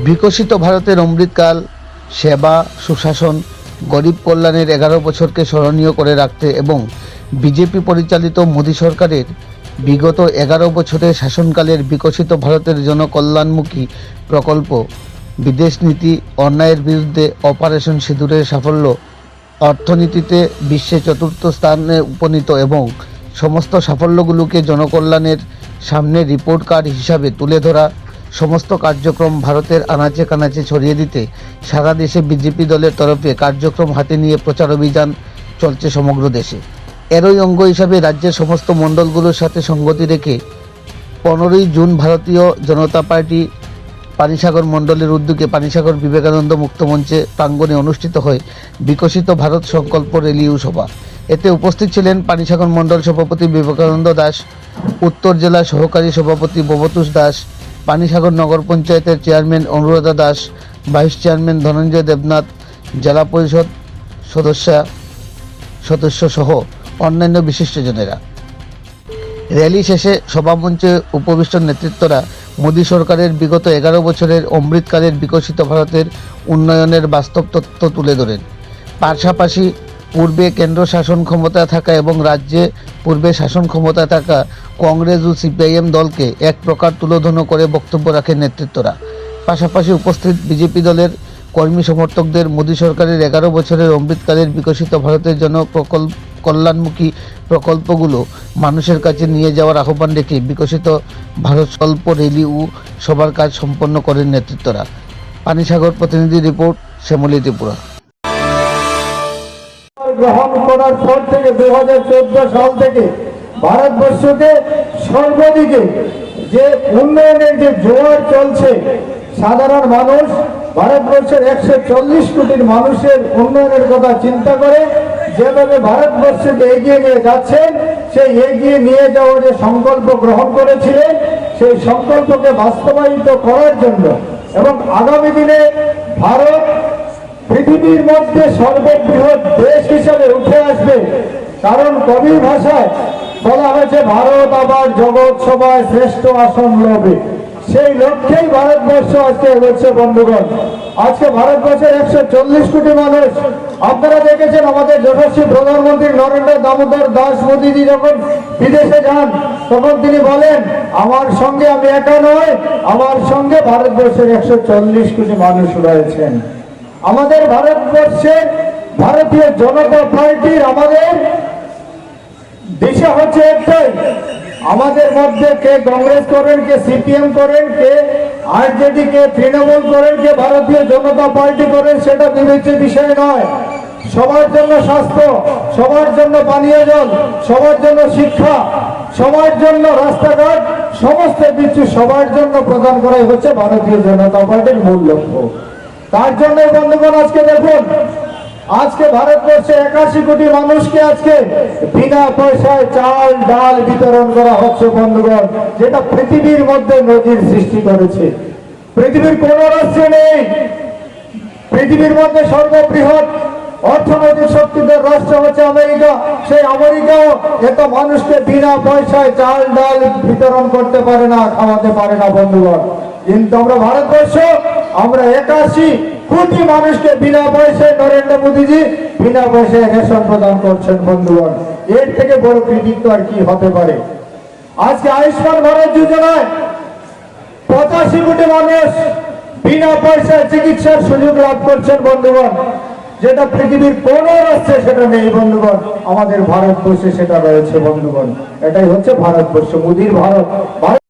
বিকশিত ভারতের অমৃতকাল, সেবা, সুশাসন, গরিব কল্যাণের 11 বছরকে স্মরণীয় করে রাখতে এবং বিজেপি পরিচালিত মোদী সরকারের বিগত 11 বছরের শাসনকালের বিকশিত ভারতের জনকল্যাণমুখী প্রকল্প, বিদেশ নীতি, অন্যায়ের বিরুদ্ধে অপারেশন সিঁদুরের সাফল্য, অর্থনীতিতে বিশ্বে 4র্থ স্থানে উপনীত এবং সমস্ত সাফল্যগুলোকে জনকল্যাণের সামনে রিপোর্ট কার্ড হিসাবে তুলে ধরা, সমস্ত কার্যক্রম ভারতের আনাচে কানাচে ছড়িয়ে দিতে সারা দেশে বিজেপি দলের তরফে কার্যক্রম হাতে নিয়ে প্রচার অভিযান চলছে সমগ্র দেশে। এরই অঙ্গ হিসাবে রাজ্যের সমস্ত মণ্ডলগুলোর সাথে সঙ্গতি রেখে 15ই জুন ভারতীয় জনতা পার্টি পানিসাগর মণ্ডলের উদ্যোগে পানিসাগর বিবেকানন্দ মুক্তমঞ্চে প্রাঙ্গণে অনুষ্ঠিত হয় বিকশিত ভারত সংকল্প র্যালি ও সভা। এতে উপস্থিত ছিলেন পানিসাগর মণ্ডল সভাপতি বিবেকানন্দ দাস, উত্তর জেলা সহকারী সভাপতি ববতুষ দাস, পানিসাগর নগর পঞ্চায়েতের chairman Anuradha Das, vice chairman Dhananjay Debnath, জেলা পরিষদ সদস্য সহ অন্যান্য বিশিষ্টজনেরা। র্যালি শেষে সভামঞ্চে উপবিষ্ট নেতৃত্বরা মোদী সরকারের বিগত 11 বছরের অমৃতকালের বিকশিত ভারতের উন্নয়নের বাস্তব তথ্য তুলে ধরেন। পাশাপাশি পূর্বে কেন্দ্র শাসন ক্ষমতায় থাকা এবং রাজ্যে পূর্বে শাসন ক্ষমতায় থাকা কংগ্রেস ও সিপিআইএম দলকে এক প্রকার তুলোধনো করে বক্তব্য রাখেন নেতৃত্বরা। পাশাপাশি উপস্থিত বিজেপি দলের কর্মী সমর্থকদের মোদী সরকারের 11 বছরের অমৃতকালের বিকশিত ভারতের কল্যাণমুখী প্রকল্পগুলো মানুষের কাছে নিয়ে যাওয়ার আহ্বান রেখে বিকশিত ভারত সংকল্প র্যালি ও সবার কাজ সম্পন্ন করেন নেতৃত্বরা। পানিসাগর প্রতিনিধি রিপোর্ট, শ্যামলী ত্রিপুরা। গ্রহণ করার পর থেকে 2014 সাল থেকে ভারতবর্ষকে সর্বদিকে যে উন্নয়নের যে জোয়ার চলছে, সাধারণ মানুষ ভারতবর্ষের 140 কোটির মানুষের উন্নয়নের কথা চিন্তা করে যেভাবে ভারতবর্ষকে এগিয়ে নিয়ে যাচ্ছেন, সেই এগিয়ে নিয়ে যাওয়ার যে সংকল্প গ্রহণ করেছিলেন, সেই সংকল্পকে বাস্তবায়িত করার জন্য এবং আগামী দিনে ভারত পৃথিবীর মধ্যে সর্ববৃহৎ দেশ হিসেবে উঠে আসবে। কারণ কবির ভাষায় বলা হয়েছে, ভারত আবার জগৎ সভায় শ্রেষ্ঠ আসন লবে। সেই লক্ষ্যেই ভারতবর্ষ আজকে এগোচ্ছে বন্ধুগণ। আজকে ভারতবর্ষের 140 কোটি মানুষ। আপনারা দেখেছেন আমাদের যশস্বী প্রধানমন্ত্রী নরেন্দ্র দামোদর দাস মোদীজি যখন বিদেশে যান, তখন তিনি বলেন, আমার সঙ্গে আমি একা নয়, আমার সঙ্গে ভারতবর্ষের 140 কোটি মানুষ রয়েছেন। আমাদের ভারতবর্ষে ভারতীয় জনতা পার্টির আমাদের দিশা হচ্ছে একটাই। আমাদের মধ্যে কে কংগ্রেস করেন, কে সিপিএম করেন, কে আরজেডি, কে তৃণমূল করেন, কে ভারতীয় জনতা পার্টি করেন, সেটা বিবেচ্য বিষয় নয়। সবার জন্য স্বাস্থ্য, সবার জন্য পানীয় জল, সবার জন্য শিক্ষা, সবার জন্য রাস্তাঘাট, সমস্ত কিছু সবার জন্য প্রদান করাই হচ্ছে ভারতীয় জনতা পার্টির মূল লক্ষ্য। তার জন্য বন্ধুগণ আজকে দেখুন, আজকে ভারতবর্ষে 81 কোটি মানুষকে আজকে বিনা পয়সায় চাল ডাল বিতরণ করা হচ্ছে বন্ধুগণ, যেটা পৃথিবীর মধ্যে নজির সৃষ্টি করেছে। পৃথিবীর কোন রাষ্ট্রে নেই। পৃথিবীর মধ্যে সর্ববৃহৎ অর্থনৈতিক শক্তিধর রাষ্ট্র হচ্ছে আমেরিকা। সেই আমেরিকাও এত মানুষকে বিনা পয়সায় চাল ডাল বিতরণ করতে পারে না, খাওয়াতে পারে না বন্ধুগণ। কিন্তু আমরা ভারতবর্ষ, আমরা 81 কোটি মানুষকে বিনা পয়সায় নরেন্দ্র মোদীজি বিনা পয়সায় রেশন প্রদান করছেন বন্ধুগণ। এর থেকে বড় কৃতিত্ব আর কি হতে পারে? আজকে আয়ুষ্মান ভারত যোজনায় 85 কোটি মানুষ বিনা পয়সায় চিকিৎসার সুযোগ লাভ করছেন বন্ধুগণ, যেটা পৃথিবীর কোন রাষ্ট্রে সেটা নেই বন্ধুগণ। আমাদের ভারতবর্ষে সেটা রয়েছে বন্ধুগণ। এটাই হচ্ছে ভারতবর্ষ, মোদীর ভারত।